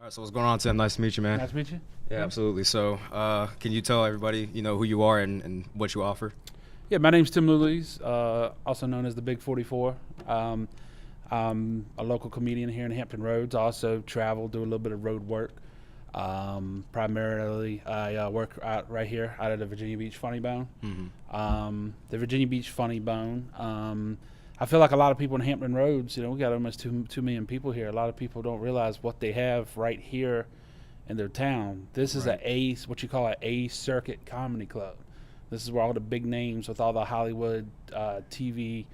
All right, so what's going on, Tim? Nice to meet you, man. Nice to meet you. Yeah, absolutely. So, can you tell everybody, who you are and what you offer? Yeah, my name's Tim Loulies, also known as the Big 44. I'm a local comedian here in Hampton Roads. I also travel, do a little bit of road work. Primarily, I work right here out of the Virginia Beach Funny Bone. The Virginia Beach Funny Bone. I feel like a lot of people in Hampton Roads, we got almost 2 million people here. A lot of people don't realize what they have right here in their town. This is what you call an A circuit comedy club. This is where all the big names with all the Hollywood TV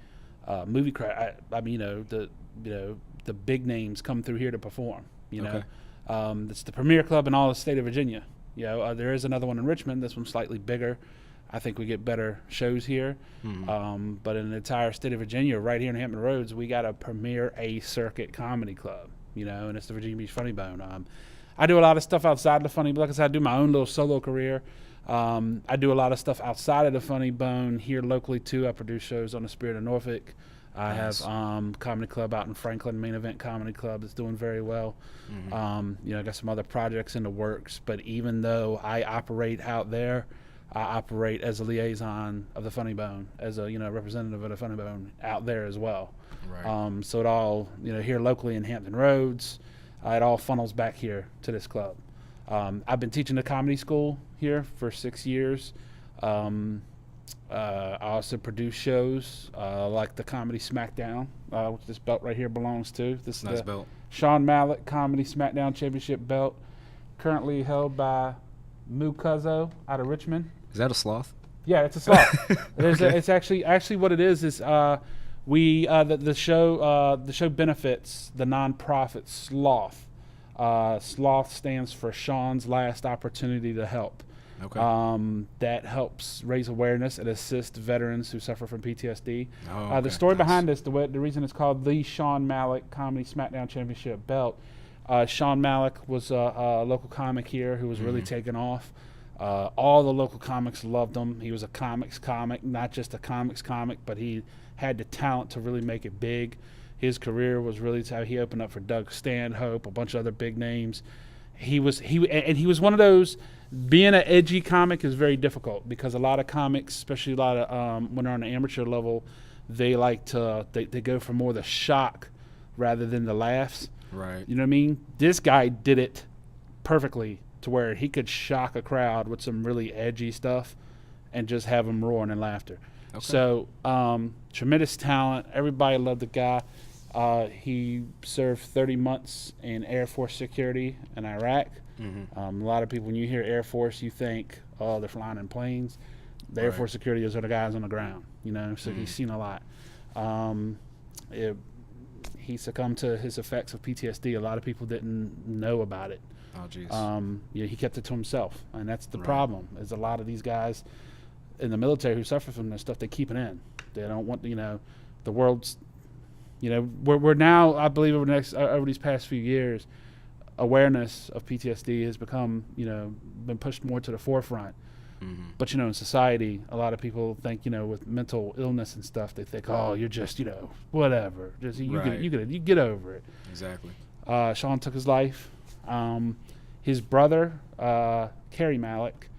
movie crowd. The big names come through here to perform. It's the premier club in all the state of Virginia. There is another one in Richmond. This one's slightly bigger. I think we get better shows here. But in the entire state of Virginia, right here in Hampton Roads, we got a premier A circuit comedy club. And it's the Virginia Beach Funny Bone. I do a lot of stuff outside the funny. Like I said, I do my own little solo career. I do a lot of stuff outside of the Funny Bone here locally too. I produce shows on the Spirit of Norfolk. I have comedy club out in Franklin, Main Event Comedy Club, that's doing very well. I got some other projects in the works. But even though I operate out there, I operate as a liaison of the Funny Bone, as a representative of the Funny Bone out there as well. Right. So it all here locally in Hampton Roads, it all funnels back here to this club. I've been teaching the comedy school here for 6 years. I also produce shows like the Comedy Smackdown, which this belt right here belongs to. This is Nice the belt. Sean Mallett Comedy Smackdown Championship belt, currently held by Moo Cuzzo out of Richmond. Is that a sloth? Yeah, it's a sloth. Okay. It's actually what it is the show benefits the nonprofit Sloth. Sloth stands for Sean's Last Opportunity to Help. Okay. That helps raise awareness and assist veterans who suffer from PTSD. Okay. The story Nice. behind this, the reason it's called the Sean Mallett Comedy Smackdown Championship belt. Sean Mallett was a local comic here who was really taken off. All the local comics loved him. He was a comics comic, not just a comics comic, but he had the talent to really make it big. His career was really he opened up for Doug Stanhope, a bunch of other big names. He was one of those. Being an edgy comic is very difficult because a lot of comics, especially a lot of when they're on the amateur level, they like to they go for more the shock rather than the laughs. Right. You know what I mean? This guy did it perfectly to where he could shock a crowd with some really edgy stuff and just have them roaring in laughter. Okay. So tremendous talent. Everybody loved the guy. He served 30 months in Air Force security in Iraq. A lot of people, when you hear Air Force, you think, oh, they're flying in planes. The Air Force security is the guys on the ground, so he's seen a lot. He succumbed to his effects of PTSD. A lot of people didn't know about it. Oh, jeez. He kept it to himself, and that's the problem. Is a lot of these guys in the military who suffer from this stuff, they keep it in. They don't want the world's. We're now, I believe, over these past few years, awareness of PTSD has become been pushed more to the forefront. But in society, a lot of people think with mental illness and stuff, they think, oh, you're just whatever, just you get over it. Exactly. Sean took his life. His brother, Kerry Malik,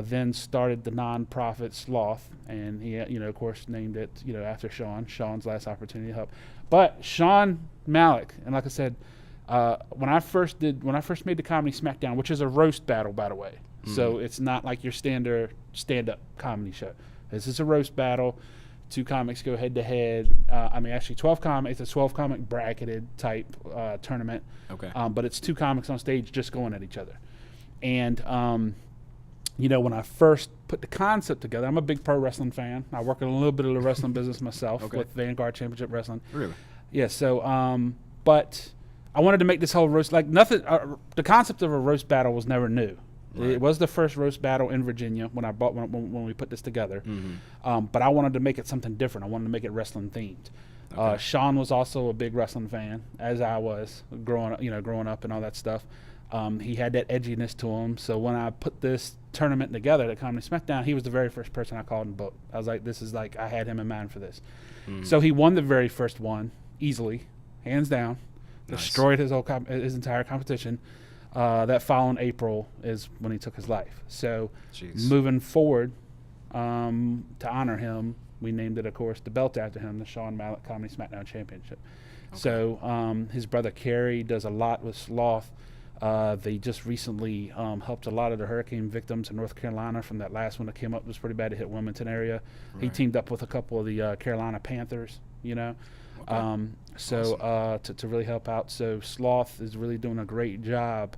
then started the nonprofit Sloth, and he, of course, named it, after Sean's Last Opportunity to Help. But Sean Malik, and like I said, when I first made the Comedy Smackdown, which is a roast battle, by the way, so it's not like your standard stand-up comedy show. This is a roast battle. 2 comics go head to head. Actually 12 comics. It's a 12 comic bracketed type tournament. Okay. But it's 2 comics on stage just going at each other. And when I first put the concept together, I'm a big pro wrestling fan. I work in a little bit of the wrestling business myself with Vanguard Championship Wrestling. Really? Yeah. So, but I wanted to make this whole roast nothing. The concept of a roast battle was never new. Right. It was the first roast battle in Virginia when we put this together. But I wanted to make it something different. I wanted to make it wrestling themed. Okay. Sean was also a big wrestling fan, as I was growing up and all that stuff. He had that edginess to him. So when I put this tournament together, the Comedy Smackdown, he was the very first person I called and booked. I was like, I had him in mind for this. So he won the very first one easily, hands down. destroyed his entire competition. That following April is when he took his life. So moving forward, to honor him, we named it, of course, the belt after him, the Sean Mallett Comedy SmackDown Championship. Okay. So his brother Kerry does a lot with Sloth. They just recently helped a lot of the hurricane victims in North Carolina from that last one that came up. It was pretty bad. It hit Wilmington area. Right. He teamed up with a couple of the Carolina Panthers, you know. Okay. Awesome. To really help out. So Sloth is really doing a great job,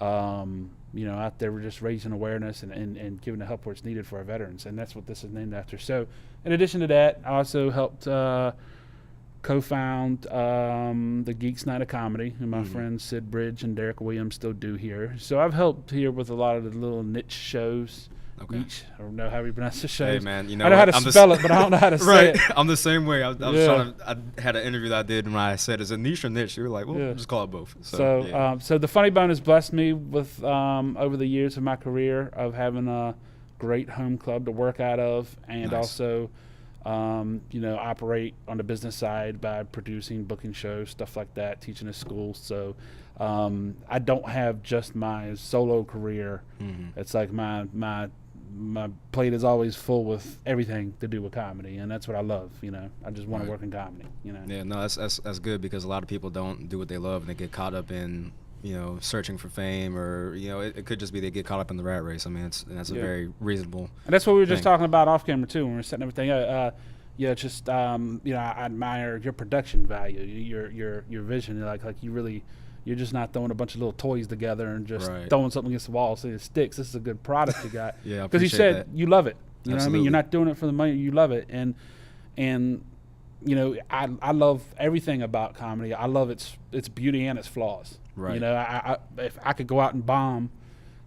you know, out there. We're just raising awareness and giving the help where it's needed for our veterans. And that's what this is named after. So in addition to that, I also helped co-found the Geeks Night of Comedy, who my friends Sid Bridge and Derek Williams still do here. So I've helped here with a lot of the little niche shows. Okay. Niche, I don't know how you pronounce the shows. Hey man, you know I know how to spell it, but I don't know how to say it. I'm the same way. I was trying to. I had an interview that I did, and when I said, "Is it niche or niche?" You were like, "Well, just call it both." So the Funny Bone has blessed me with over the years of my career of having a great home club to work out of, and also, you know, operate on the business side by producing, booking shows, stuff like that, teaching at schools. So I don't have just my solo career. It's like my plate is always full with everything to do with comedy, and that's what I love. You know, I just want to work in comedy. You know. Yeah, no, that's good, because a lot of people don't do what they love, and they get caught up in, you know, searching for fame, or, you know, it could just be they get caught up in the rat race. I mean, that's a very reasonable. And that's what we were just talking about off camera too, when we were setting everything up. Yeah, just you know, I admire your production value, your vision. Like you really. You're just not throwing a bunch of little toys together and just throwing something against the wall so it sticks. This is a good product you got. Yeah, because you said that. You love it. You know what I mean? You're not doing it for the money. You love it, and you know, I love everything about comedy. I love its beauty and its flaws. Right. You know, if I could go out and bomb,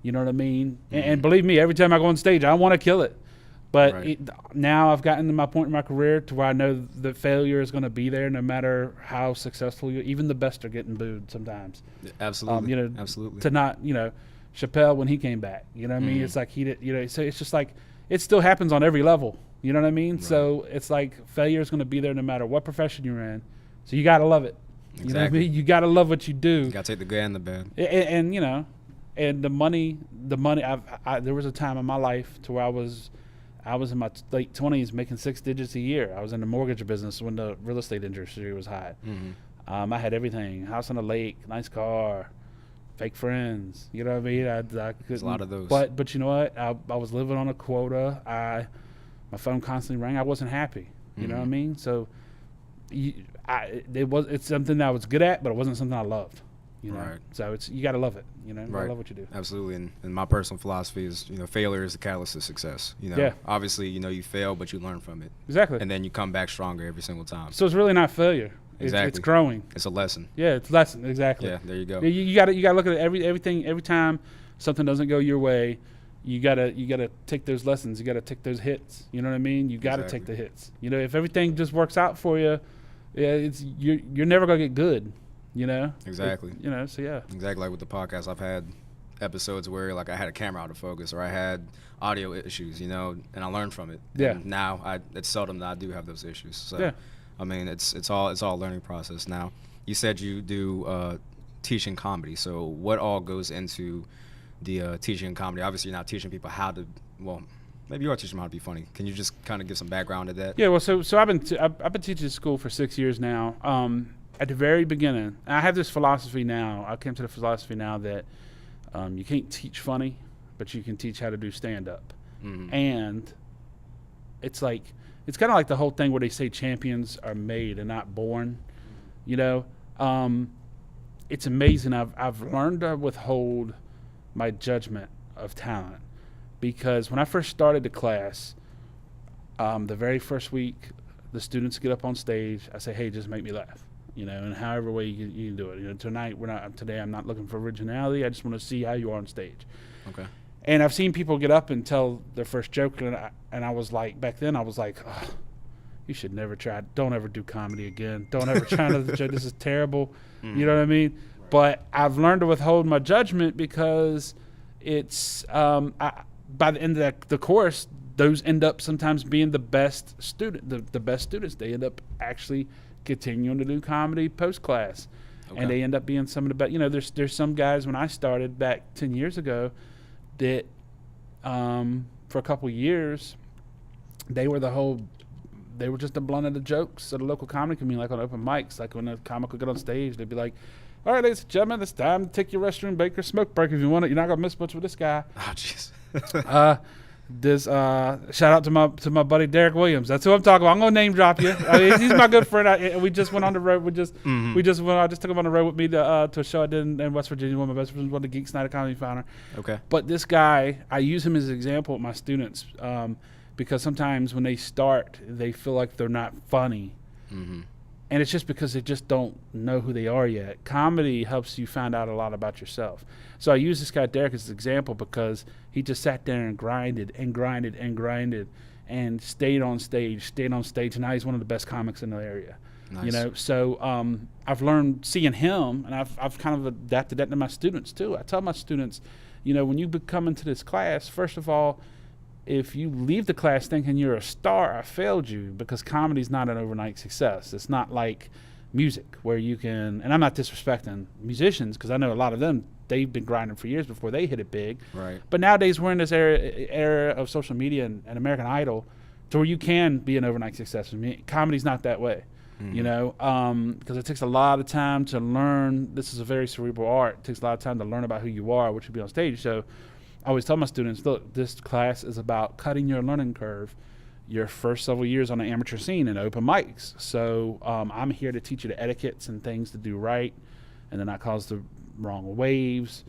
you know what I mean? And believe me, every time I go on stage, I want to kill it. But now I've gotten to my point in my career to where I know that failure is going to be there no matter how successful you. Even the best are getting booed sometimes. Absolutely. You know, absolutely. To not, you know, Chappelle when he came back. You know what I mean? It's like he did. You know, so it's just like it still happens on every level. You know what I mean? Right. So it's like failure is going to be there no matter what profession you're in. So you got to love it. Exactly. You know what I mean? You got to love what you do. You got to take the good and the bad. And you know, and the money. There was a time in my life to where I was in my late 20s making 6 digits a year. I was in the mortgage business when the real estate industry was hot. I had everything: house on the lake, nice car, fake friends. You know what I mean? There's a lot of those. But you know what? I was living on a quota. My phone constantly rang. I wasn't happy. You know what I mean? So it's something that I was good at, but it wasn't something I loved. You know? Right. So you got to love it. You know, you gotta love what you do. Absolutely. And my personal philosophy is, you know, failure is the catalyst to success. You know, obviously, you know, you fail, but you learn from it. Exactly. And then you come back stronger every single time. So it's really not failure. Exactly. It's growing. It's a lesson. Yeah, it's a lesson. Exactly. Yeah, there you go. You gotta look at it everything. Every time something doesn't go your way, you gotta take those lessons. You gotta take those hits. You know what I mean? You gotta take the hits. You know, if everything just works out for you, you're never gonna get good. You know? Exactly. You know, so yeah. Exactly. Like with the podcast, I've had episodes where like I had a camera out of focus, or I had audio issues, you know, and I learned from it. Yeah. And now it's seldom that I do have those issues. So I mean, it's all a learning process. Now, you said you do teaching comedy. So what all goes into the teaching comedy? Obviously, you're not teaching people how to. Well, maybe you are teaching them how to be funny. Can you just kind of give some background to that? Yeah. Well, so I've been teaching school for 6 years now. At the very beginning, I have this philosophy now. I came to the philosophy now that you can't teach funny, but you can teach how to do stand-up. And it's kind of like the whole thing where they say champions are made and not born. You know, it's amazing. I've learned to withhold my judgment of talent, because when I first started the class, the very first week, the students get up on stage. I say, "Hey, just make me laugh." You know, in however way you can do it. You know, today I'm not looking for originality. I just want to see how you are on stage. Okay. And I've seen people get up and tell their first joke, and I was like, back then I was like, oh, you should never try. Don't ever do comedy again. Don't ever try another joke. This is terrible. You know what I mean? Right. But I've learned to withhold my judgment, because it's by the end of the course, those end up sometimes being the best student, the best students. They end up actually continuing to do comedy post class. and they end up being some of the best. You know, there's some guys when I started back 10 years ago that for a couple years they were just the blunt of the jokes of the local comedy community, like on open mics. Like when a comic would get on stage, they'd be like, "All right, ladies and gentlemen, it's time to take your restroom break or smoke break if you want it. You're not gonna miss much with this guy." Oh, jeez. Shout out to my buddy Derek Williams. That's who I'm talking about. I'm gonna name drop you. I mean, he's my good friend. We just went on the road. I just took him on the road with me to a show I did in West Virginia. One of my best friends, one of the Geeks Night of Comedy founder. Okay. But this guy, I use him as an example with my students because sometimes when they start, they feel like they're not funny. Mm-hmm. And it's just because they just don't know who they are yet. Comedy helps you find out a lot about yourself. So I use this guy Derek as an example because he just sat there and grinded and stayed on stage. And now he's one of the best comics in the area. Nice. You know, so I've learned seeing him, and I've kind of adapted that to my students too. I tell my students, you know, when you come into this class, first of all, if you leave the class thinking you're a star, I failed you, because comedy's not an overnight success. It's not like music where you can, and I'm not disrespecting musicians because I know a lot of them, they've been grinding for years before they hit it big. Right. But nowadays we're in this era of social media and American Idol to where you can be an overnight success. I mean, comedy's not that way, you know, because it takes a lot of time to learn. This is a very cerebral art. It takes a lot of time to learn about who you are, what you be on stage. So I always tell my students, look, this class is about cutting your learning curve your first several years on the amateur scene and open mics. So I'm here to teach you the etiquettes and things to do right and to not cause the wrong waves,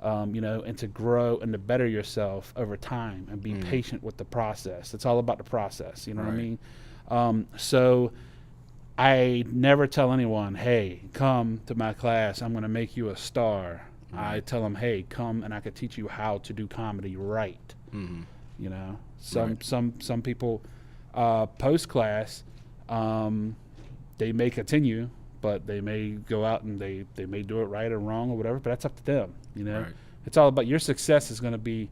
you know, and to grow and to better yourself over time and be patient with the process. It's all about the process, you know what I mean? So I never tell anyone, hey, come to my class, I'm going to make you a star. I tell them, hey, come and I could teach you how to do comedy right. You know, some people post class, they may continue, but they may go out and they may do it right or wrong or whatever. But that's up to them. You know, it's all about your success is going to be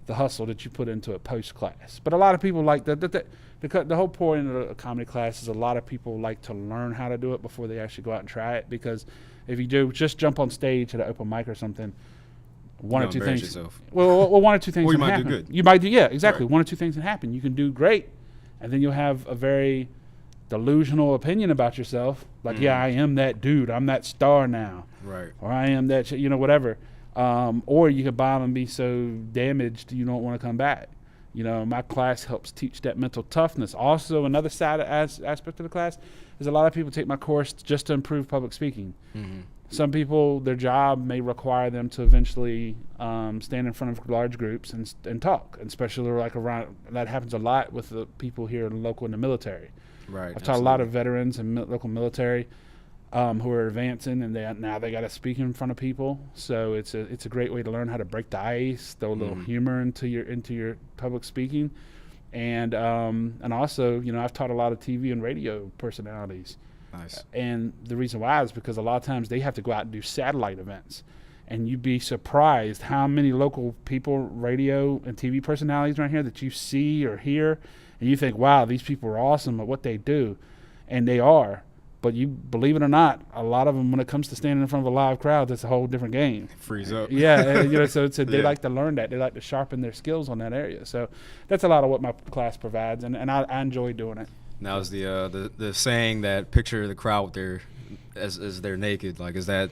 the hustle that you put into it post class. But a lot of people like the whole point of a comedy class is a lot of people like to learn how to do it before they actually go out and try it, because if you do just jump on stage at an open mic or something, one or two things. Well, one or two things. Or you might happen. do good. You might do, yeah, exactly. One or two things can happen. You can do great, and then you'll have a very delusional opinion about yourself, like, yeah, I am that dude. I'm that star now. Right. Or I am that, you know, whatever. Or you could bomb and be so damaged you don't want to come back. You know, my class helps teach that mental toughness. Also, another side aspect of the class is a lot of people take my course just to improve public speaking. Some people, their job may require them to eventually stand in front of large groups and talk, and especially like around, that happens a lot with the people here local in the military. Right. I've taught a lot of veterans and local military who are advancing, and now they got to speak in front of people. So it's a great way to learn how to break the ice, throw a little humor into your public speaking, and also, you know, I've taught a lot of TV and radio personalities. Nice. And the reason why is because a lot of times they have to go out and do satellite events, and you'd be surprised how many local people, radio and TV personalities around here that you see or hear, and you think, wow, these people are awesome at what they do, and they are. But you believe it or not, a lot of them, when it comes to standing in front of a live crowd, that's a whole different game. Freeze up. Yeah, you know, so they like to learn that. They like to sharpen their skills on that area. So that's a lot of what my class provides, and I enjoy doing it. Now, is the saying that picture the crowd with their as they're naked, like, is that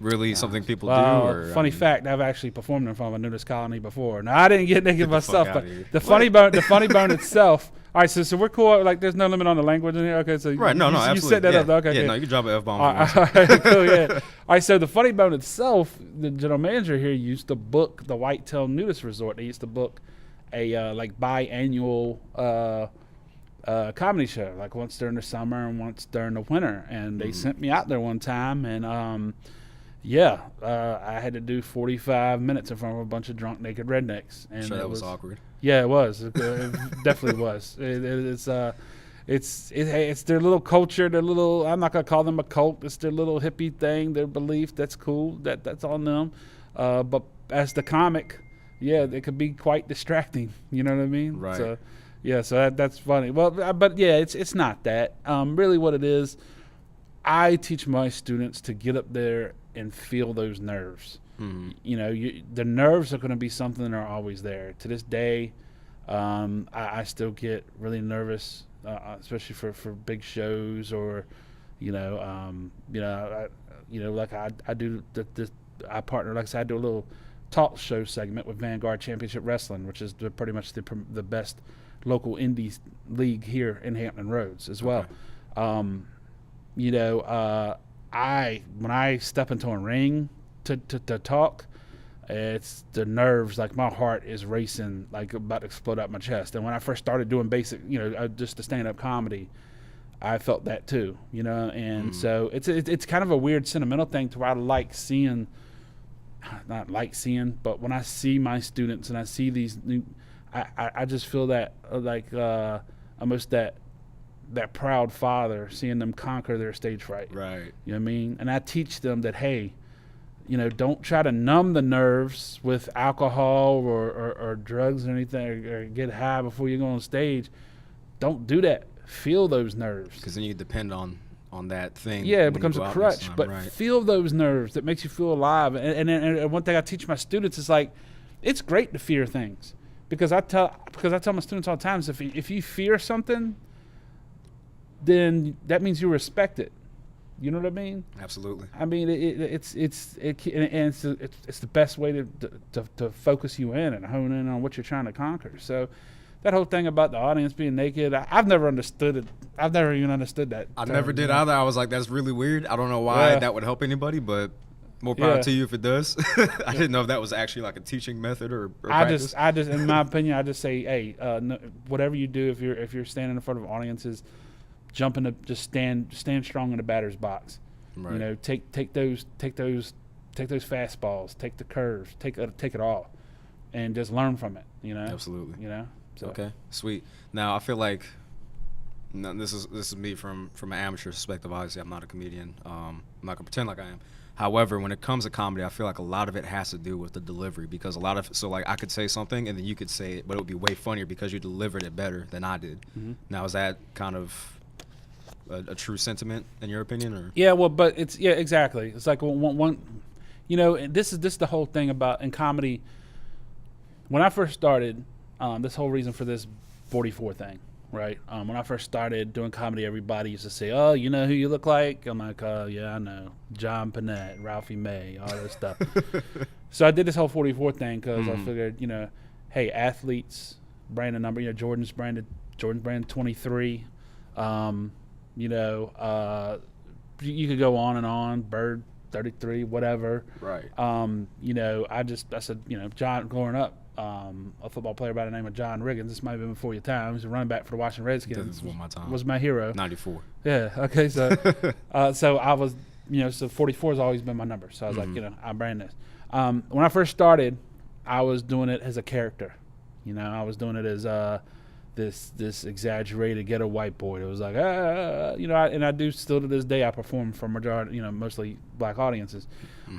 really something people do? Or, funny fact, I've actually performed in front of a nudist colony before. Now, I didn't get naked myself, but the funny bone itself. All right, so we're cool. Like, there's no limit on the language in here. Okay, so right, no, absolutely. You set that up. Okay, yeah, no, you can drop an F-bomb. All right, cool, yeah. All right, so the funny bone itself, the general manager here used to book the Whitetail Nudist Resort. They used to book a like biannual comedy show, like once during the summer and once during the winter. And they sent me out there one time, and I had to do 45 minutes in front of a bunch of drunk, naked rednecks. And sure, that was awkward. Yeah, it was. It definitely was. It's their little culture, their little, I'm not gonna call them a cult. It's their little hippie thing, their belief. That's cool. That's on them. But as the comic, yeah, it could be quite distracting. You know what I mean? Right. So, yeah. So that's funny. Well, but yeah, it's not that. Really, what it is I teach my students to get up there and feel those nerves. You know, the nerves are going to be something that are always there. To this day, I still get really nervous, especially for big shows or, like I do I partner, like I said, I do a little talk show segment with Vanguard Championship Wrestling, which is pretty much the best local indie league here in Hampton Roads as well. Okay. When I step into a ring to talk, it's the nerves, like my heart is racing, like about to explode out my chest. And when I first started doing basic, just the stand-up comedy, I felt that too, and so it's kind of a weird sentimental thing to where I like seeing, but when I see my students and I see these new, I just feel that almost that proud father seeing them conquer their stage fright. Right. You know what I mean? And I teach them that, hey, don't try to numb the nerves with alcohol or drugs or anything, or get high before you go on stage. Don't do that. Feel those nerves. Because then you depend on that thing. Yeah, it becomes a crutch. But feel those nerves. That makes you feel alive. And one thing I teach my students is like, it's great to fear things. Because I tell my students all the time, is if you fear something, then that means you respect it. You know what I mean? Absolutely. I mean, it's the best way to focus you in and hone in on what you're trying to conquer. So that whole thing about the audience being naked, I've never understood it. I've never even understood that. I never did either. I was like, that's really weird. I don't know why that would help anybody, but more power to you if it does. I didn't know if that was actually like a teaching method or practice. I just, in my opinion, I just say, hey, whatever you do, if you're standing in front of audiences, just stand strong in the batter's box. Right. Take those fastballs, take the curves, take it all, and just learn from it. Absolutely. So. Okay, sweet. Now I feel like this is me from an amateur perspective. Obviously, I'm not a comedian. I'm not gonna pretend like I am. However, when it comes to comedy, I feel like a lot of it has to do with the delivery, because I could say something and then you could say it, but it would be way funnier because you delivered it better than I did. Mm-hmm. Now, is that kind of a true sentiment in your opinion, or? Yeah, well, but exactly. It's like one this is the whole thing about in comedy. When I first started, this whole reason for this 44 thing, right? When I first started doing comedy, everybody used to say, "Oh, you know who you look like?" I'm like, "Oh, yeah, I know. John Panette, Ralphie May, all that stuff." So I did this whole 44 thing because I figured, hey, athletes, brand a number. Jordan's branded 23. You could go on and on. Bird 33, whatever. Right. I said, John, growing up, a football player by the name of John Riggins. This might have been before your time. He was a running back for the Washington Redskins. This was my time. Was my hero. 94. Yeah. Okay. So, so I was, so 44 has always been my number. So I was like, I brand this. When I first started, I was doing it as a character. I was doing it as this exaggerated ghetto white boy. It was like, and I do still to this day. I perform for majority, mostly black audiences,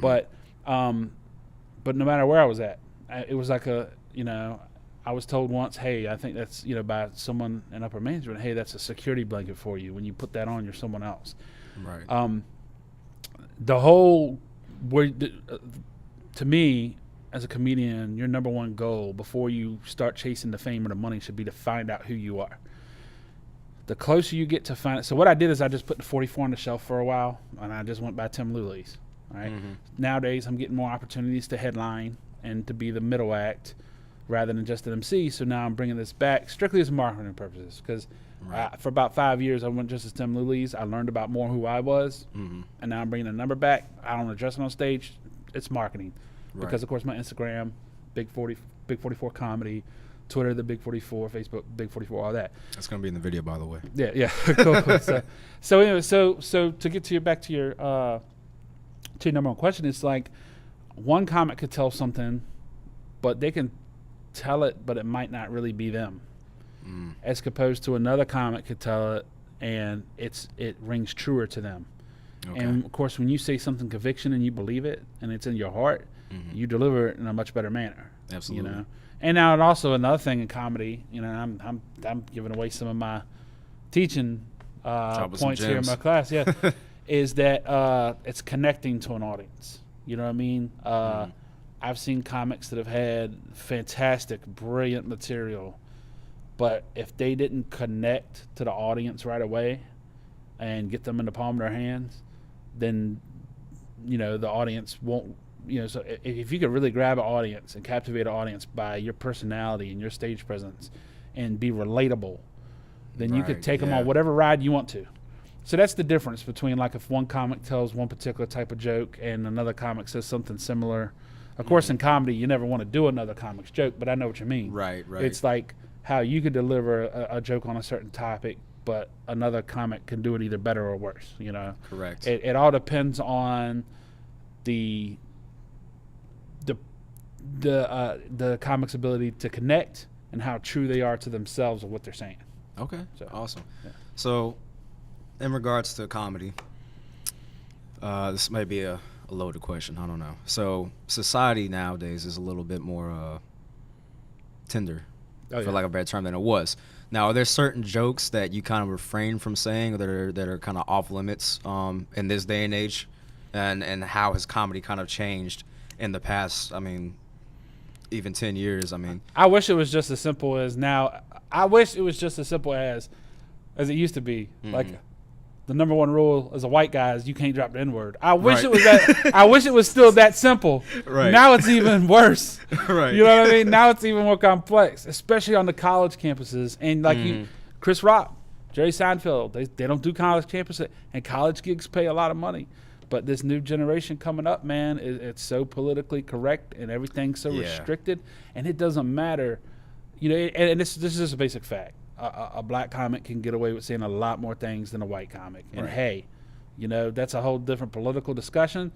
but no matter where I was at, it was like I was told once, hey, I think that's by someone in upper management, hey, that's a security blanket for you. When you put that on, you're someone else. Right. The whole to me, as a comedian, your number one goal before you start chasing the fame or the money should be to find out who you are. The closer you get to find it. So what I did is I just put the 44 on the shelf for a while, and I just went by Tim Loulies. Right. Nowadays, I'm getting more opportunities to headline and to be the middle act rather than just an MC. So now I'm bringing this back strictly as marketing purposes, because for about 5 years I went just as Tim Loulies. I learned about more who I was, and now I'm bringing the number back. I don't address it on stage. It's marketing. Right. Because, of course, my Instagram, Big 44 Comedy, Twitter, the Big 44, Facebook, Big 44, all that. That's going to be in the video, by the way. Yeah. Cool. So anyway, so to get back to your number one question, it's like one comic could tell something, but they can tell it, but it might not really be them. As opposed to another comic could tell it, and it rings truer to them. Okay. And, of course, when you say something conviction and you believe it and it's in your heart, you deliver it in a much better manner. Absolutely. And now, and also another thing in comedy, I'm giving away some of my teaching points here in my class. Yeah, is that it's connecting to an audience. You know what I mean? I've seen comics that have had fantastic, brilliant material, but if they didn't connect to the audience right away and get them in the palm of their hands, then, you know, the audience won't, you know, so if you could really grab an audience and captivate an audience by your personality and your stage presence and be relatable, then you could take them on whatever ride you want to. So that's the difference between, like, if one comic tells one particular type of joke and another comic says something similar. Of course, in comedy, you never want to do another comic's joke, but I know what you mean. Right. It's like how you could deliver a joke on a certain topic, but another comic can do it either better or worse, you know? Correct. It all depends on the comic's ability to connect and how true they are to themselves of what they're saying. Okay, So, awesome. yeah. So, in regards to comedy, this might be a loaded question. I don't know. So, society nowadays is a little bit more tender, for lack of a better term, than it was. Now, are there certain jokes that you kind of refrain from saying, or that are kind of off limits in this day and age? And how has comedy kind of changed in the past? I mean, even 10 years. I mean, I wish it was just as simple as now. I wish it was just as simple as it used to be. Like, the number one rule as a white guy is you can't drop the N-word. I wish it was that. I wish it was still that simple. Right. Now it's even worse. Right. You know what I mean? Now it's even more complex, especially on the college campuses. And like Chris Rock, Jerry Seinfeld, they don't do college campuses, and college gigs pay a lot of money. But this new generation coming up, man, it's so politically correct and everything's so restricted, and it doesn't matter. You know, and this is just a basic fact. A black comic can get away with saying a lot more things than a white comic. And hey, you know, that's a whole different political discussion.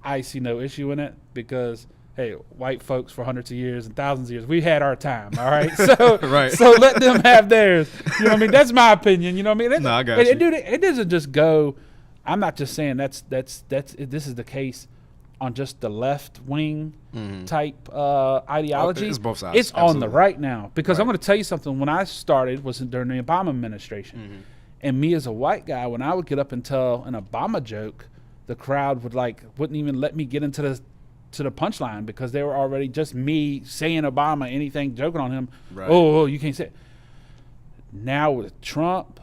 I see no issue in it because, hey, white folks for hundreds of years and thousands of years, we had our time, all right? So, so let them have theirs. You know what I mean? That's my opinion. You know what I mean? No, I got you. It doesn't just go. I'm not just saying this is the case on just the left wing type ideology. It's both sides. It's on the right now because I'm going to tell you something. When I started was during the Obama administration, and me as a white guy, when I would get up and tell an Obama joke, the crowd wouldn't even let me get into the punchline because they were already just me saying Obama, anything joking on him. Right. Oh, you can't say it. Now with Trump,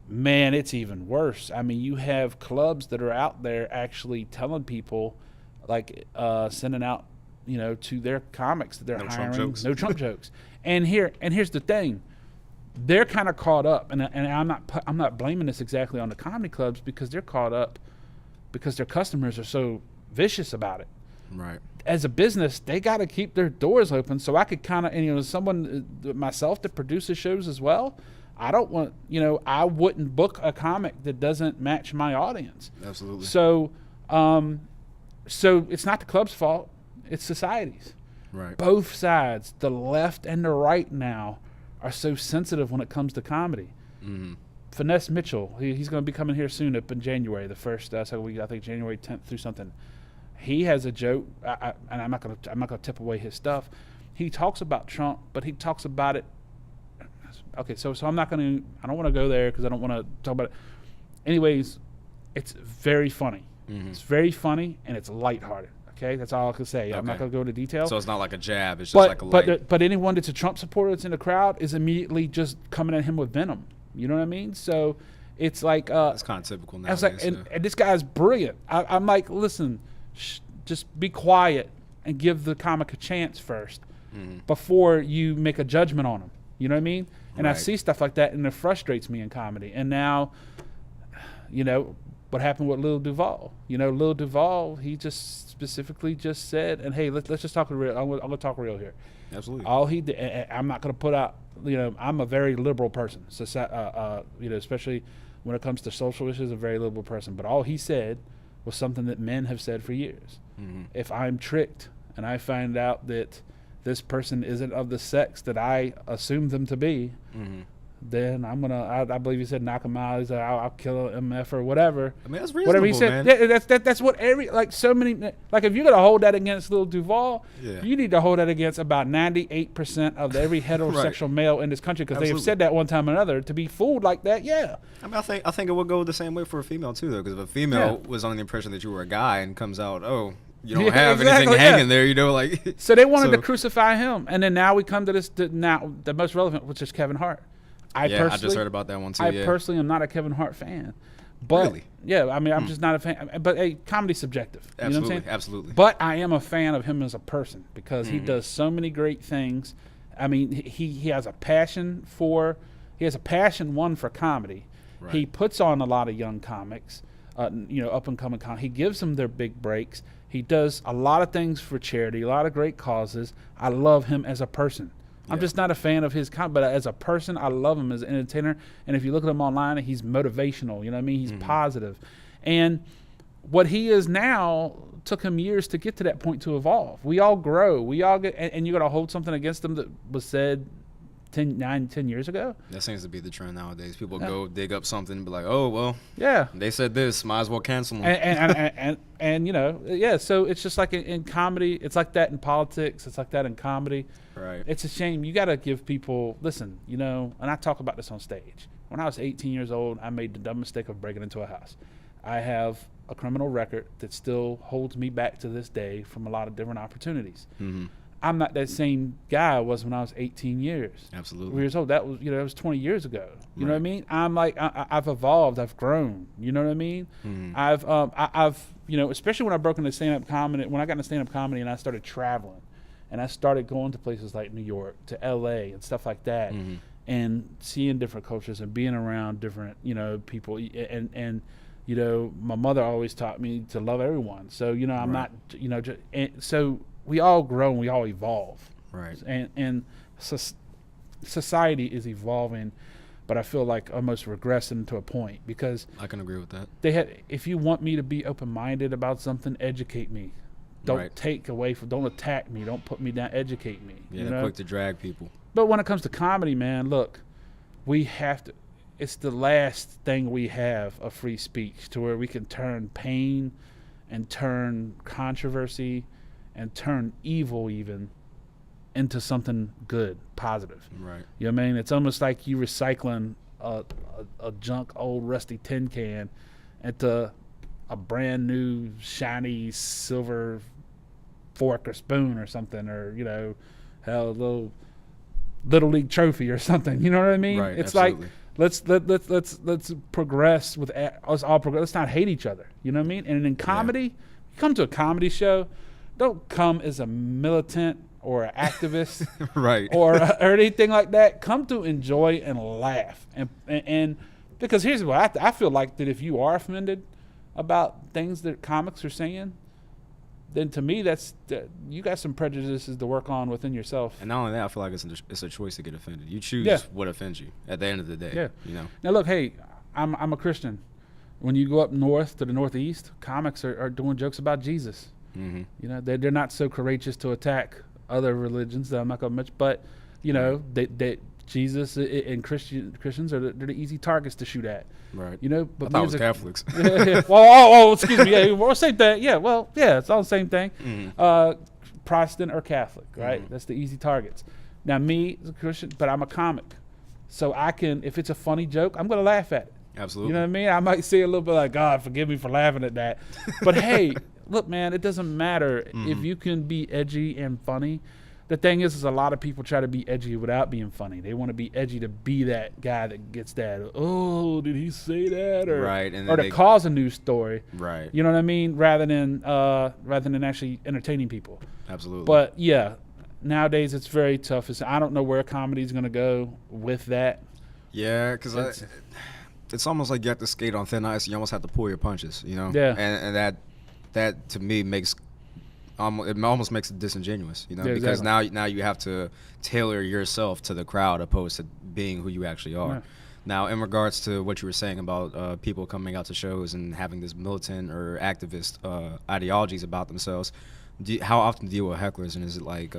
man, it's even worse. I mean, you have clubs that are out there actually telling people, like sending out, you know, to their comics that they're hiring, no Trump jokes. And here's the thing, they're kind of caught up, and I'm not blaming this exactly on the comedy clubs because they're caught up because their customers are so vicious about it. Right. As a business, they got to keep their doors open. So I could kind of, and, you know, someone myself that produces shows as well. I don't want, you know, I wouldn't book a comic that doesn't match my audience. Absolutely. So, so it's not the club's fault; it's society's. Right. Both sides, the left and the right, now are so sensitive when it comes to comedy. Finesse Mitchell, he's going to be coming here soon up in January, the first second week, I think January 10th through something. He has a joke, and I'm not going to tip away his stuff. He talks about Trump, but he talks about it. Okay, so I don't want to go there because I don't want to talk about it. Anyways, it's very funny. It's very funny, and it's lighthearted. Okay, that's all I can say. I'm not going to go into detail. So it's not like a jab. It's just like a light. But anyone that's a Trump supporter that's in the crowd is immediately just coming at him with venom. You know what I mean? So it's like it's kind of typical now. I was like, and this guy's brilliant. I'm like, listen, just be quiet and give the comic a chance first before you make a judgment on him. You know what I mean? And I see stuff like that, and it frustrates me in comedy. And now, you know, what happened with Lil Duval? You know, Lil Duval, he just specifically just said, and hey, let's just talk real. I'm gonna talk real here. Absolutely. All he did, I'm not gonna put out. You know, I'm a very liberal person. So, you know, especially when it comes to social issues, a very liberal person. But all he said was something that men have said for years. If I'm tricked and I find out that this person isn't of the sex that I assume them to be, then I'm gonna. I believe he said knock him out. He said I'll kill him, MF or whatever. I mean, that's reasonable, whatever he said. man. Yeah, that's what so many like if you're gonna hold that against Lil Duval, you need to hold that against about 98% of every heterosexual male in this country because they have said that one time or another. To be fooled like that, yeah. I mean, I think it would go the same way for a female too, though, because if a female was under the impression that you were a guy and comes out, oh, you don't have anything hanging there, you know, like. So they wanted to crucify him, and then now we come to this. Now the most relevant, which is Kevin Hart. I just heard about that one too. I personally am not a Kevin Hart fan, but really? Yeah, I mean, I'm just not a fan. But hey, comedy's subjective. Absolutely, you know what I'm saying? Absolutely. But I am a fan of him as a person because he does so many great things. I mean, he has a passion for for comedy. Right. He puts on a lot of young comics, up and coming comics. He gives them their big breaks. He does a lot of things for charity, a lot of great causes. I love him as a person. I'm just not a fan of his but as a person, I love him as an entertainer. And if you look at him online, he's motivational. You know what I mean? He's positive. And what he is now took him years to get to that point to evolve. We all grow. We all get, and you're going to hold something against them that was said 10 years ago. That seems to be the trend nowadays. People go dig up something and be like, oh, well, they said this, might as well cancel them. And so it's just like in comedy, it's like that in politics, it's like that in comedy. Right. It's a shame. You got to give people, listen, and I talk about this on stage. When I was 18 years old, I made the dumb mistake of breaking into a house. I have a criminal record that still holds me back to this day from a lot of different opportunities. Mm-hmm. I'm not that same guy I was when I was 18 years. Absolutely. Years old. That was, that was 20 years ago. You know what I mean? I'm like, I've evolved. I've grown. You know what I mean? Mm-hmm. I've, especially when I broke into stand-up comedy, when I got into stand-up comedy and I started traveling and I started going to places like New York, to LA and stuff like that, and seeing different cultures and being around different, people. And my mother always taught me to love everyone. So, I'm not, so we all grow and we all evolve. Right. And society is evolving, but I feel like almost regressing to a point because I can agree with that. If you want me to be open-minded about something, educate me. Don't take away don't attack me. Don't put me down. Educate me. Yeah, they're quick to drag people. But when it comes to comedy, man, look, we have to. It's the last thing we have of free speech to where we can turn pain and turn controversy and turn evil even into something good, positive. Right. You know what I mean? It's almost like you recycling a junk old rusty tin can into a brand new shiny silver fork or spoon or something, or a little league trophy or something. You know what I mean? Right. It's absolutely. Like let's progress with us all. Let's not hate each other. You know what I mean? And in comedy, you come to a comedy show, don't come as a militant or an activist, right, or anything like that. Come to enjoy and laugh, and because here's what I feel like that if you are offended about things that comics are saying, then to me you got some prejudices to work on within yourself. And not only that, I feel like it's a choice to get offended. You choose what offends you at the end of the day. Yeah. Now look, hey, I'm a Christian. When you go up north to the Northeast, comics are doing jokes about Jesus. Mm-hmm. They're not so courageous to attack other religions that I'm not going to mention, but they Jesus and Christians are they're the easy targets to shoot at. Right. But I thought it was Catholics. Well, excuse me. Yeah, well, same thing. Yeah, well, yeah, it's all the same thing. Mm-hmm. Protestant or Catholic, right? Mm-hmm. That's the easy targets. Now, me as a Christian, but I'm a comic, so I can, if it's a funny joke, I'm going to laugh at it. Absolutely. You know what I mean? I might say a little bit like, God, forgive me for laughing at that. But hey, look, man, it doesn't matter if you can be edgy and funny. The thing is a lot of people try to be edgy without being funny. They want to be edgy to be that guy that gets that, oh, did he say that? Or, right. And or to cause a news story. Right. You know what I mean? Rather than actually entertaining people. Absolutely. But, yeah, nowadays it's very tough. I don't know where comedy is going to go with that. Yeah, because it's almost like you have to skate on thin ice. You almost have to pull your punches, Yeah. And that to me makes it almost makes it disingenuous, Yeah, because exactly. now you have to tailor yourself to the crowd opposed to being who you actually are. Yeah. Now, in regards to what you were saying about people coming out to shows and having this militant or activist ideologies about themselves, how often do you deal with hecklers, and is it like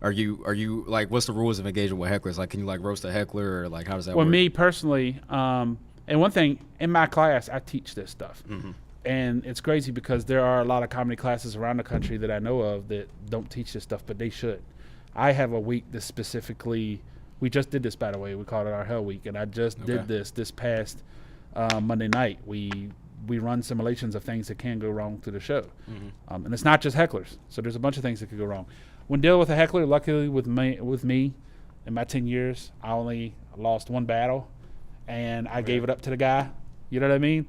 Are you like, what's the rules of engagement with hecklers? Like, can you like roast a heckler, or like how does that Well, work? me personally, and one thing in my class, I teach this stuff. And it's crazy because there are a lot of comedy classes around the country that I know of that don't teach this stuff, but they should. I have a week that specifically, we just did this, by the way. We called it our Hell Week, and I just did this past Monday night. We run simulations of things that can go wrong through the show. And it's not just hecklers. So there's a bunch of things that could go wrong. When dealing with a heckler, luckily with me, in my 10 years, I only lost one battle, and I gave it up to the guy. You know what I mean?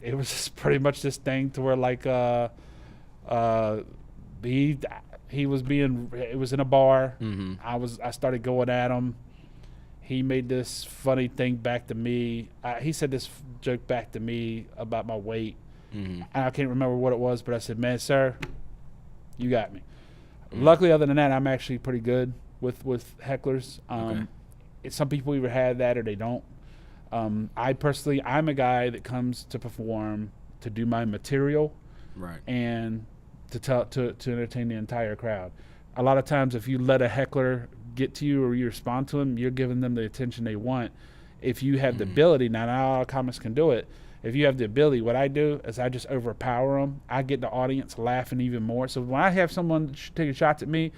It was just pretty much this thing to where like he was being, it was in a bar. I started going at him. He made this funny thing back to me. He said this joke back to me about my weight. And I can't remember what it was, but I said, "Man, sir, you got me." Luckily, other than that, I'm actually pretty good with hecklers. Some people either have that or they don't. I personally, I'm a guy that comes to perform, to do my material, and to entertain the entire crowd. A lot of times, if you let a heckler get to you or you respond to them, you're giving them the attention they want. If you have the ability, not all comics can do it. If you have the ability, what I do is I just overpower them. I get the audience laughing even more. So when I have someone taking shots at me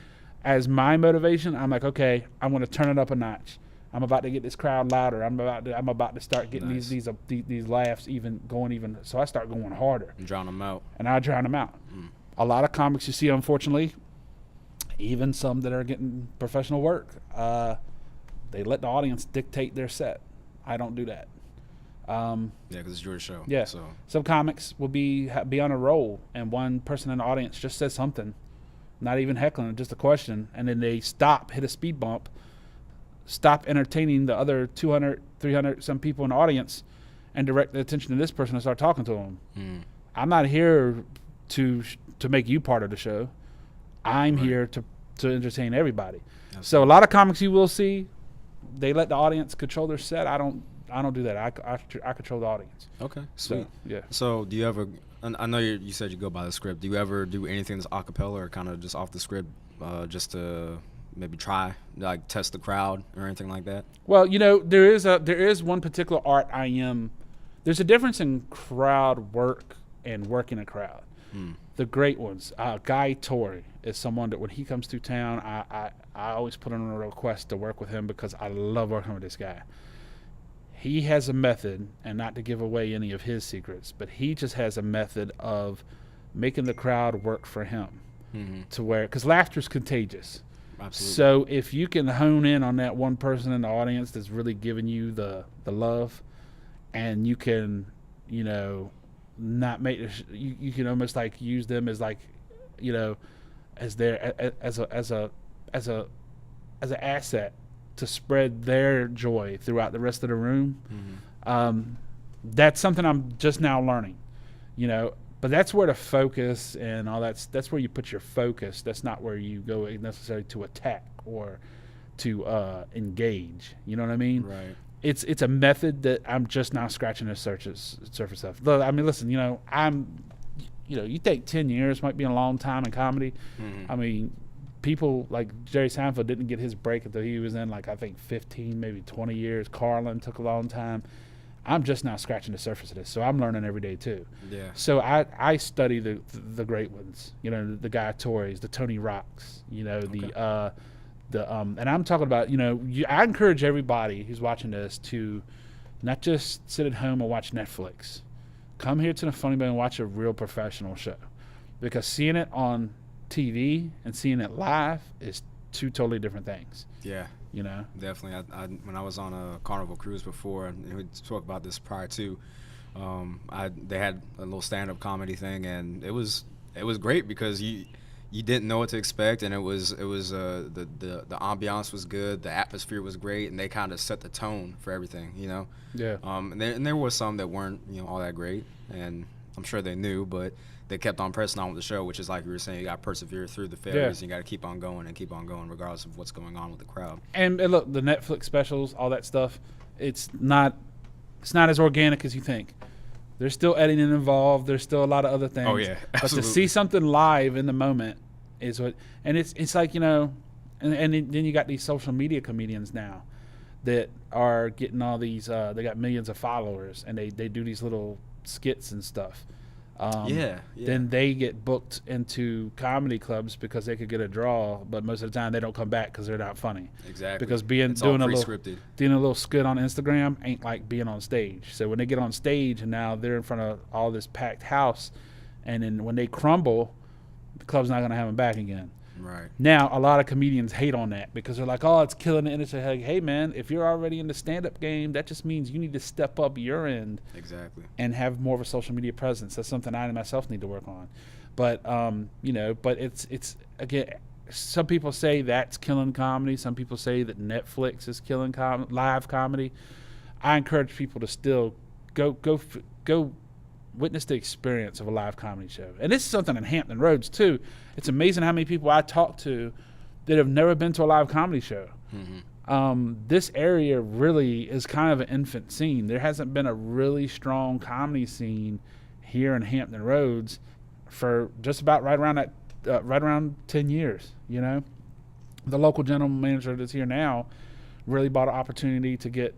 as my motivation, I'm like, okay, I'm going to turn it up a notch. I'm about to get this crowd louder. I'm about to start getting these laughs even. So I start going harder. And drown them out. And I drown them out. A lot of comics you see, unfortunately, even some that are getting professional work, they let the audience dictate their set. I don't do that. Because it's your show. Yeah. So some comics will be on a roll, and one person in the audience just says something, not even heckling, just a question, and then they stop, hit a speed bump, stop entertaining the other 200, 300 some people in the audience, and direct the attention to this person and start talking to them. I'm not here to make you part of the show. I'm here to entertain everybody. So a lot of comics you will see, they let the audience control their set. I don't do that. I control the audience. Okay, sweet. So, yeah. So do you ever? I know you said you go by the script. Do you ever do anything that's a cappella or kind of just off the script, just to maybe try, like test the crowd or anything like that? Well, there is one particular art there's a difference in crowd work and working a crowd. The great ones. Guy Torrey is someone that when he comes through town, I always put in a request to work with him because I love working with this guy. He has a method, and not to give away any of his secrets, but he just has a method of making the crowd work for him to where, because laughter is contagious. Absolutely. So if you can hone in on that one person in the audience that's really giving you the love, and you can, not make you can almost like use them as like, as their as an asset to spread their joy throughout the rest of the room. That's something I'm just now learning, but that's where the focus and all that's where you put your focus. That's not where you go necessarily to attack or to engage. You know what I mean? Right. It's a method that I'm just now scratching the surface of. Look, I mean, listen, you think 10 years might be a long time in comedy. I mean, people like Jerry Seinfeld didn't get his break until he was in, like, I think 15, maybe 20 years. Carlin took a long time. I'm just now scratching the surface of this, so I'm learning every day too. Yeah. So I study the great ones, the Guy Torreys, the Tony Rocks, and I'm talking about, I encourage everybody who's watching this to not just sit at home and watch Netflix. Come here to the Funny Bone and watch a real professional show, because seeing it on TV and seeing it live is two totally different things. Yeah. Definitely. I when I was on a Carnival cruise before, and we spoke about this prior to, they had a little stand-up comedy thing, and it was great because you didn't know what to expect, and it was the ambiance was good, the atmosphere was great, and they kind of set the tone for everything, Yeah. And there was some that weren't all that great, and I'm sure they knew, but they kept on pressing on with the show, which is like you were saying, you got to persevere through the failures. Yeah. You got to keep on going regardless of what's going on with the crowd. And look, the Netflix specials, all that stuff, it's not as organic as you think. There's still editing involved. There's still a lot of other things. Oh, yeah, absolutely. But to see something live in the moment is what, and it's like, you know, and then you got these social media comedians now that are getting all these. They got millions of followers, and they do these little skits and stuff. Then they get booked into comedy clubs because they could get a draw, but most of the time they don't come back because they're not funny. Exactly. Because doing a little skit on Instagram ain't like being on stage. So when they get on stage and now they're in front of all this packed house, and then when they crumble, the club's not going to have them back again. Right. Now, a lot of comedians hate on that because they're like, oh, it's killing the industry. Like, hey, man, if you're already in the stand-up game, that just means you need to step up your end. Exactly. And have more of a social media presence. That's something I myself need to work on. But, you know, but it's again, some people say that's killing comedy. Some people say that Netflix is killing live comedy. I encourage people to still go witness the experience of a live comedy show. And this is something in Hampton Roads, too. It's amazing how many people I talk to that have never been to a live comedy show. Mm-hmm. This area really is kind of an infant scene. There hasn't been a really strong comedy scene here in Hampton Roads for just about right around 10 years, you know. The local general manager that's here now really bought an opportunity to get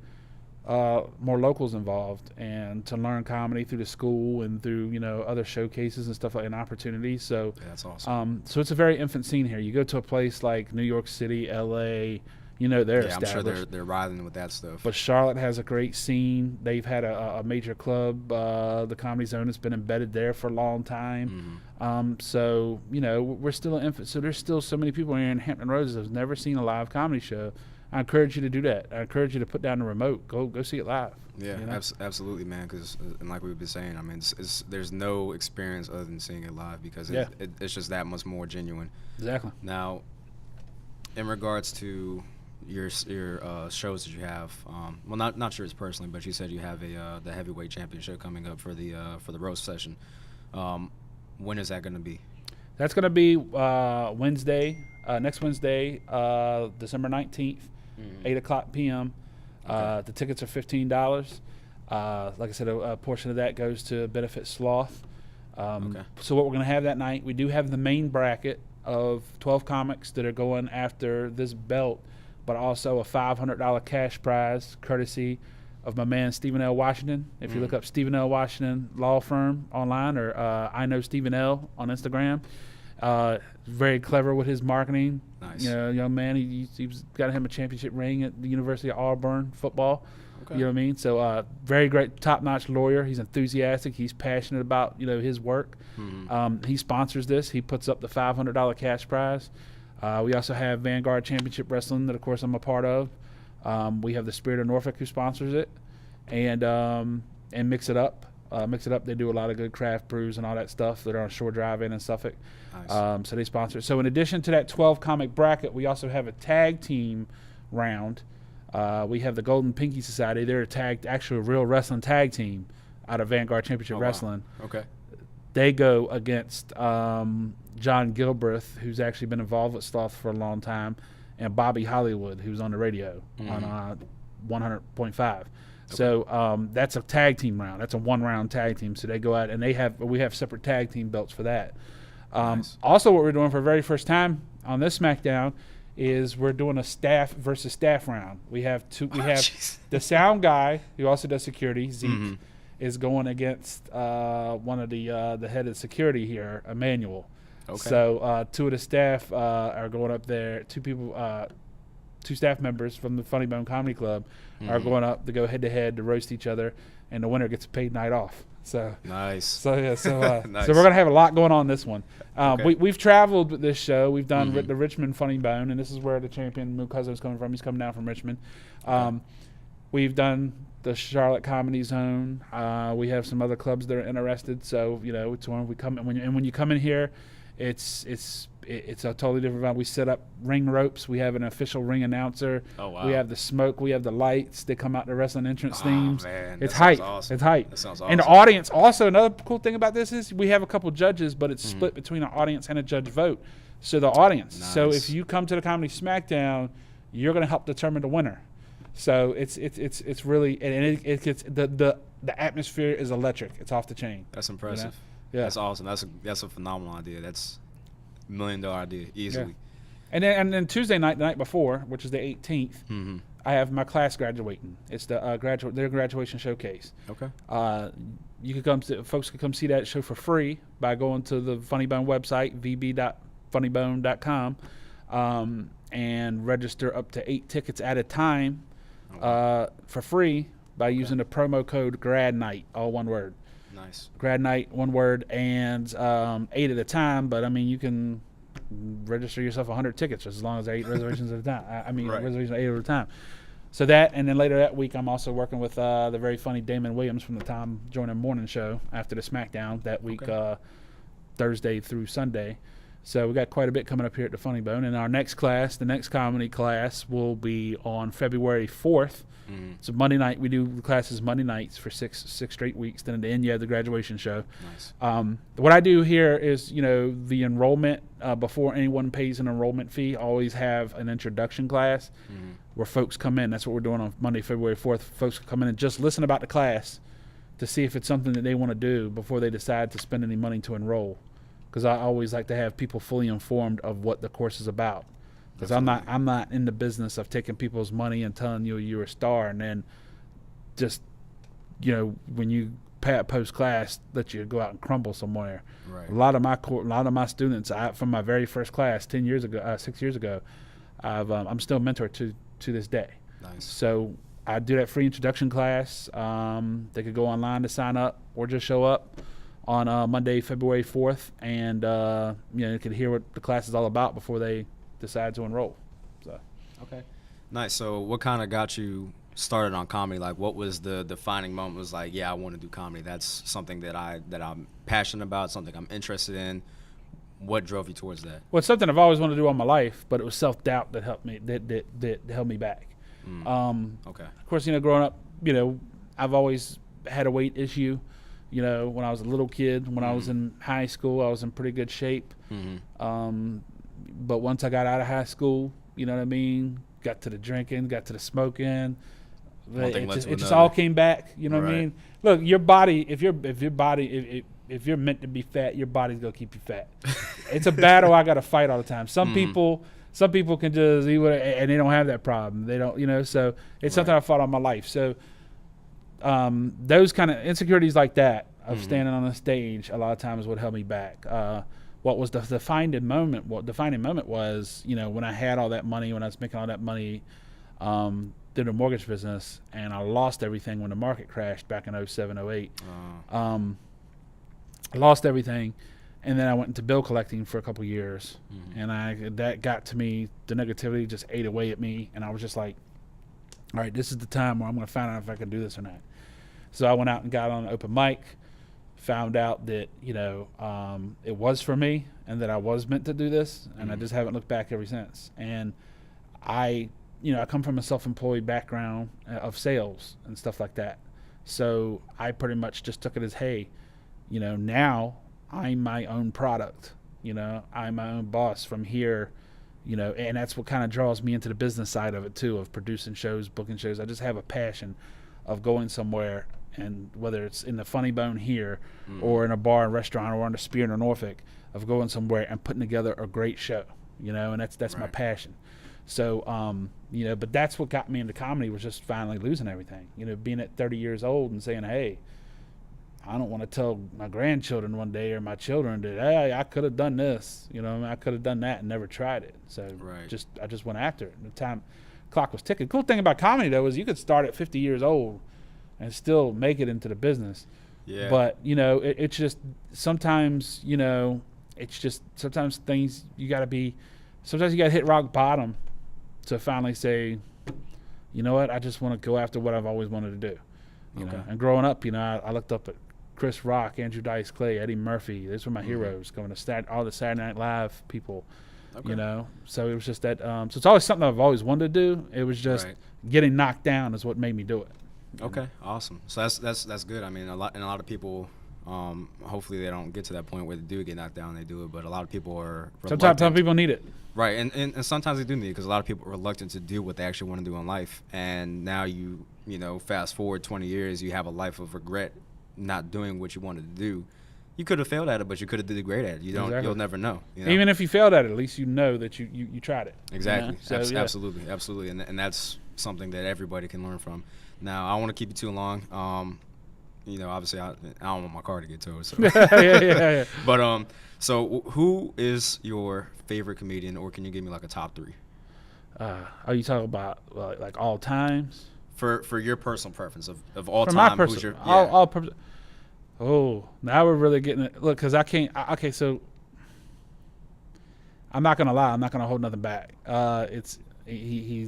more locals involved and to learn comedy through the school and through, you know, other showcases and stuff like, and opportunities. So yeah, that's awesome. So it's a very infant scene here. You go to a place like New York City, LA, you know, they're established. I'm sure they're riding with that stuff. But Charlotte has a great scene. They've had a major club. The Comedy Zone has been embedded there for a long time. Mm-hmm. So, you know, we're still an infant. So there's still so many people here in Hampton Roads that have never seen a live comedy show. I encourage you to do that. I encourage you to put down the remote. Go see it live. Yeah, you know? Absolutely, man. Because, and like we've been saying, I mean, there's no experience other than seeing it live because it's just that much more genuine. Exactly. Now, in regards to your shows that you have, well, not sure it's personally, but you said you have the heavyweight championship coming up for the roast session. When is that going to be? That's going to be Wednesday, next Wednesday, December 19th. 8:00 p.m. Okay. The tickets are $15. Like I said, a portion of that goes to benefit Sloth. So what we're going to have that night, we do have the main bracket of 12 comics that are going after this belt, but also a $500 cash prize courtesy of my man Stephen L. Washington. If you look up Stephen L. Washington Law Firm online, or I Know Stephen L. on Instagram. Very clever with his marketing. Nice. You know, young man. He's got him a championship ring at the University of Auburn football. Okay. You know what I mean? So very great, top-notch lawyer. He's enthusiastic. He's passionate about, you know, his work. Mm-hmm. He sponsors this. He puts up the $500 cash prize. We also have Vanguard Championship Wrestling that, of course, I'm a part of. We have the Spirit of Norfolk who sponsors it, and Mix It Up. They do a lot of good craft brews and all that stuff that are on Shore Drive in Suffolk. Nice. So they sponsor it. So in addition to that 12 comic bracket, we also have a tag team round. We have the Golden Pinky Society. They're actually a real wrestling tag team out of Vanguard Championship Wrestling. Wow. Okay. They go against John Gilbreth, who's actually been involved with Sloth for a long time, and Bobby Hollywood, who's on the radio on 100.5. Okay. So that's a tag team round. That's a one-round tag team. So they go out, and we have separate tag team belts for that. Nice. Also, what we're doing for the very first time on this SmackDown is we're doing a staff versus staff round. We have the sound guy who also does security, Zeke, is going against one of the head of security here, Emmanuel. Okay. So two of the staff are going up there. Two staff members from the Funny Bone Comedy Club are going up to go head-to-head to roast each other, and the winner gets a paid night off. So nice. So yeah. So nice. So we're gonna have a lot going on this one. Okay. We've traveled with this show. We've done the Richmond Funny Bone, and this is where the champion Mukasa is coming from. He's coming down from Richmond. We've done the Charlotte Comedy Zone. We have some other clubs that are interested. So you know, it's when we come when you come in here, it's a totally different vibe. We set up ring ropes. We have an official ring announcer. Oh, wow. We have the smoke. We have the lights. They come out the wrestling entrance themes. Man. It's hype. Awesome. It's hype. That sounds awesome. And the audience, also, another cool thing about this is we have a couple judges, but it's split between an audience and a judge vote. So the audience. Nice. So if you come to the Comedy SmackDown, you're going to help determine the winner. So it's really, and it gets the atmosphere is electric. It's off the chain. That's impressive. You know? Yeah. That's awesome. That's a phenomenal idea. $1 million idea easily. Yeah. And then Tuesday night, the night before, which is the 18th, I have my class graduating. It's the their graduation showcase. Okay. You could folks could come see that show for free by going to the Funny Bone website, vb.funnybone.com, and register up to 8 tickets at a time for free by using the promo code GradNight, all one word. Nice. GradNight, one word, and 8 at a time. But I mean, you can register yourself 100 tickets just as long as there are 8 reservations at a time. Reservations 8 at a time. So that, and then later that week, I'm also working with the very funny Damon Williams from the Tom Joyner Morning Show after the SmackDown that week, Thursday through Sunday. So we got quite a bit coming up here at the Funny Bone. And our next class, the next comedy class, will be on February 4th. So Monday night, we do classes Monday nights for six straight weeks. Then at the end, you have the graduation show. Nice. What I do here is, the enrollment, before anyone pays an enrollment fee, I always have an introduction class where folks come in. That's what we're doing on Monday, February 4th. Folks come in and just listen about the class to see if it's something that they want to do before they decide to spend any money to enroll. Because I always like to have people fully informed of what the course is about. Because I'm not in the business of taking people's money and telling you you're a star and then just, when you post class, let you go out and crumble somewhere. Right. A lot of my students, from my very first class 6 years ago, I'm still a mentor to this day. Nice. So I do that free introduction class. They could go online to sign up or just show up on Monday, February 4th, and you can hear what the class is all about before they decide to enroll. So. Okay. Nice. So what kind of got you started on comedy? Like, what was the defining moment? Was like, yeah, I want to do comedy. That's something that I'm passionate about, something I'm interested in. What drove you towards that? Well, it's something I've always wanted to do all my life, but it was self-doubt that helped me, that held me back. Okay. Of course, growing up, I've always had a weight issue. When I was a little kid, when I was in high school, I was in pretty good shape. But once I got out of high school, got to the drinking, got to the smoking, it just all came back. You know what I mean? Look, your body, if you're meant to be fat, your body's gonna keep you fat. It's a battle I gotta fight all the time. Some people can just eat and they don't have that problem. They don't, so it's something I fought all my life. So those kind of insecurities like that of standing on a stage a lot of times would hold me back. What was the defining moment was, when I had all that money, when I was making all that money through the mortgage business, and I lost everything when the market crashed back in 07, 08. I lost everything, and then I went into bill collecting for a couple years, and that got to me. The negativity just ate away at me, and I was just like, all right, this is the time where I'm going to find out if I can do this or not. So I went out and got on an open mic, found out that, it was for me and that I was meant to do this, and I just haven't looked back ever since. And I come from a self-employed background of sales and stuff like that. So I pretty much just took it as, hey, now I'm my own product. I'm my own boss from here, and that's what kind of draws me into the business side of it too, of producing shows, booking shows. I just have a passion of going somewhere, and whether it's in the Funny Bone here or in a bar and restaurant or on the Spear in Norfolk, of going somewhere and putting together a great show, and that's my passion. So, but that's what got me into comedy, was just finally losing everything, being at 30 years old and saying, hey, I don't want to tell my grandchildren one day or my children that, hey, I could have done this, I could have done that and never tried it. So I just went after it. The clock was ticking. The cool thing about comedy, though, is you could start at 50 years old and still make it into the business. Yeah. But, it's just sometimes, sometimes things sometimes you got to hit rock bottom to finally say, you know what, I just want to go after what I've always wanted to do. You know, and growing up, I looked up at Chris Rock, Andrew Dice Clay, Eddie Murphy. Those were my heroes, going to all the Saturday Night Live people. So it was just that. So it's always something I've always wanted to do. It was just getting knocked down is what made me do it. Okay, awesome. So that's good. I mean, a lot of people. Hopefully they don't get to that point where they do get knocked down and they do it, but a lot of people are reluctant. Sometimes some people need it. Right, and sometimes they do need it because a lot of people are reluctant to do what they actually want to do in life. And now you fast forward 20 years, you have a life of regret not doing what you wanted to do. You could have failed at it, but you could have did great at it. You'll never know, you know. Even if you failed at it, at least you know that you tried it. Exactly. You know? So, Absolutely, and that's something that everybody can learn from. Now, I don't want to keep you too long. You know, obviously, I don't want my car to get towed. So. yeah. But so who is your favorite comedian, or can you give me like a top 3? Are you talking about like all times? For your personal preference of all For time, my personal, who's your Oh, now we're really getting it. Look, because I can't. Okay, so I'm not gonna lie. I'm not gonna hold nothing back. He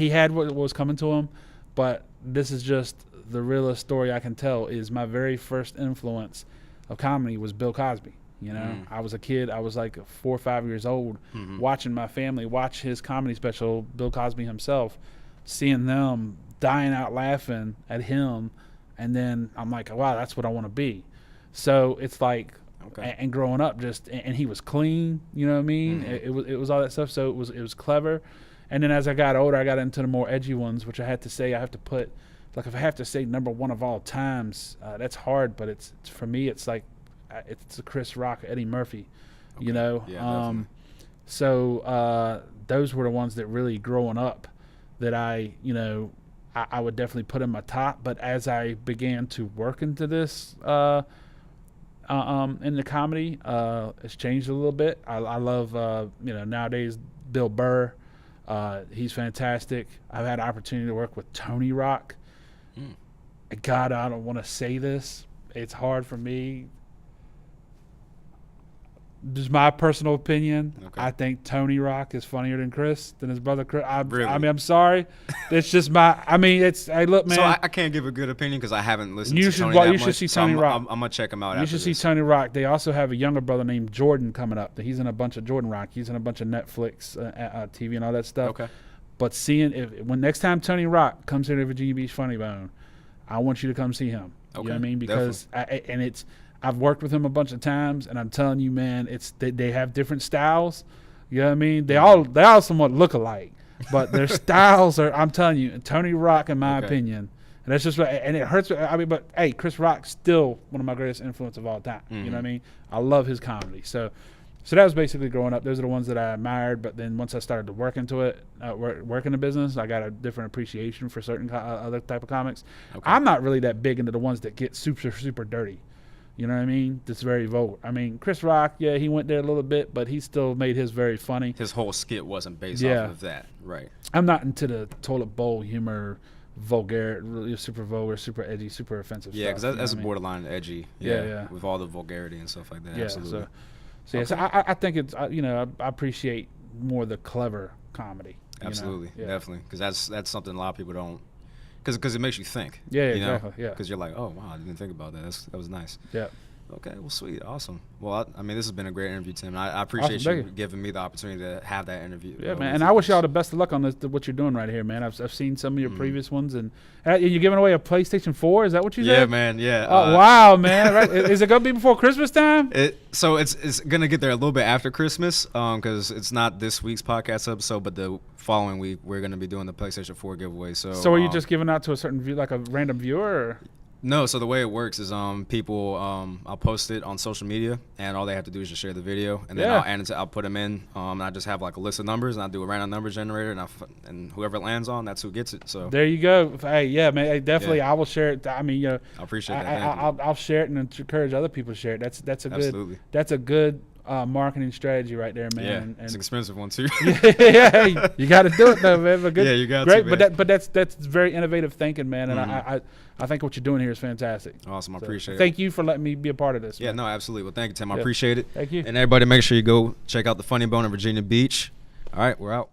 had what was coming to him, but this is just the realest story I can tell. Is my very first influence of comedy was Bill Cosby. You know, I was a kid. I was like 4 or 5 years old, watching my family watch his comedy special, Bill Cosby himself, seeing them dying out laughing at him, and then I'm like, wow, that's what I want to be. So it's like, and growing up, and he was clean, you know what I mean? It was all that stuff. So it was clever. And then as I got older, I got into the more edgy ones, which I have to put, like if I have to say number one of all times, that's hard. But it's for me, it's like it's Chris Rock, Eddie Murphy, you know. Yeah, so those were the ones that really growing up that I would definitely put in my top. But as I began to work into this in the comedy, it's changed a little bit. I love nowadays Bill Burr. He's fantastic. I've had an opportunity to work with Tony Rock. God, I don't want to say this. It's hard for me. Just my personal opinion. I think Tony Rock is funnier than his brother Chris. Really? I mean, I'm sorry. It's just my. I mean, it's. Hey, look, man. So I can't give a good opinion because I haven't listened to Tony You that should much, see so Tony Rock. I'm gonna check him out. You should see Tony Rock. They also have a younger brother named Jordan coming up. He's in a bunch of Jordan Rock. He's in a bunch of Netflix TV and all that stuff. Okay. But when next time Tony Rock comes here to Virginia Beach Funny Bone, I want you to come see him. Okay. You know what I mean? Because I've worked with him a bunch of times, and I'm telling you, man, they have different styles. You know what I mean? They all somewhat look alike, but their styles are. I'm telling you, Tony Rock, in my opinion, and that's just and it hurts. I mean, but hey, Chris Rock's still one of my greatest influences of all time. You know what I mean? I love his comedy. So that was basically growing up. Those are the ones that I admired. But then once I started to work into it, work in the business, I got a different appreciation for certain other type of comics. I'm not really that big into the ones that get super, super dirty. You know what I mean? That's very vulgar. I mean, Chris Rock, yeah, he went there a little bit, but he still made his very funny. His whole skit wasn't based off of that, right? I'm not into the toilet bowl humor, vulgar, really super vulgar, super edgy, super offensive stuff. Yeah, because that's borderline edgy. Yeah, with all the vulgarity and stuff like that. Yeah, absolutely. So I think it's, I appreciate more the clever comedy. Absolutely, definitely, because that's something a lot of people don't. Because it makes you think. Yeah, exactly. Yeah. Because you're like, oh wow, I didn't think about that. That was nice. Yeah. Okay, well, sweet, awesome. Well, I mean, this has been a great interview, Tim. I appreciate you giving me the opportunity to have that interview. Yeah, man, and I wish y'all the best of luck on what you're doing right here, man. I've seen some of your previous ones, and you're giving away a PlayStation 4. Is that what you said? Yeah, man. Yeah. Oh wow, man! Right. Is it gonna be before Christmas time? So it's gonna get there a little bit after Christmas, because it's not this week's podcast episode, but the following week we're gonna be doing the PlayStation 4 giveaway. So are you just giving out to a certain view, like a random viewer? Or? No, so the way it works is people I'll post it on social media, and all they have to do is just share the video, and then I'll put them in. And I just have like a list of numbers, and I do a random number generator, and whoever it lands on, that's who gets it. So there you go. Hey, yeah, man, hey, definitely. I will share it. I mean, I appreciate that. I'll share it and encourage other people to share it. That's a good marketing strategy right there, man. Yeah, and it's an expensive one too. Yeah, you got to do it though, man. Yeah, you got to. Man. But that's very innovative thinking, man. And I think what you're doing here is fantastic. Awesome, I appreciate it. Thank you for letting me be a part of this. Yeah, no, absolutely. Well, thank you, Tim. I appreciate it. Thank you. And everybody, make sure you go check out the Funny Bone in Virginia Beach. All right, we're out.